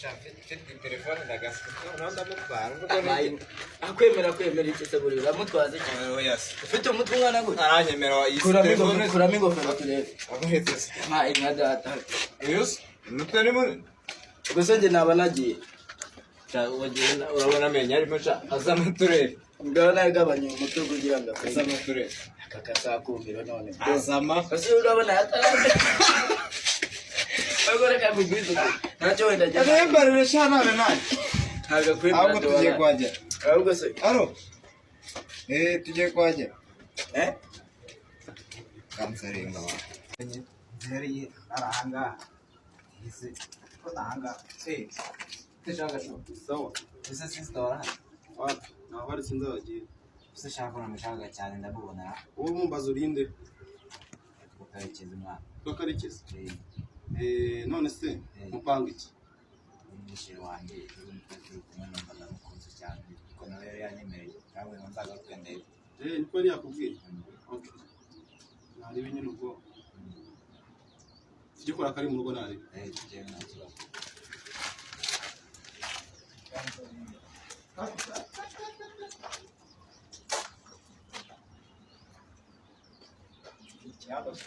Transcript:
mfite telefone ndagasuka noneho ndamutwara akwemera iki se buri uramutwaza iki ufite umutwe umwana gute aranyemera iyi telefone kuramo ingofero turebe aguhetse inka data yose umutwe ni munini gusa njye naba nagiye urabona amenyo arimo azamo turebe ngabona yagabanya umutwe kugira ngo azamo turebe akasakumvira none azama kasi urabona yatarande agora kabigwizo ntacyo wenda jya arembarire shanane nani ntaga kwemera ahubwo tugiye kwagera ahubwo se aro tugiye kwagera kansarenga wa zeriye arahanga ise ko tahanga tishaka sawa ise sister wala naho bari sinza bagiye ise shaka na mshaka cyane ndabubona uwo mumbaza urinde ukarekeza mwana ukarekeza none se mupanga iki umwishyira wanjye uri kumwe n'umwana mukunzi cyane kuko nawe yari yanyemereye nawe nzaga kwendera niko yari yakubwiye okay nari binye nuko tujye kora kari mu rugo nari tujye nta kibazo ikibazo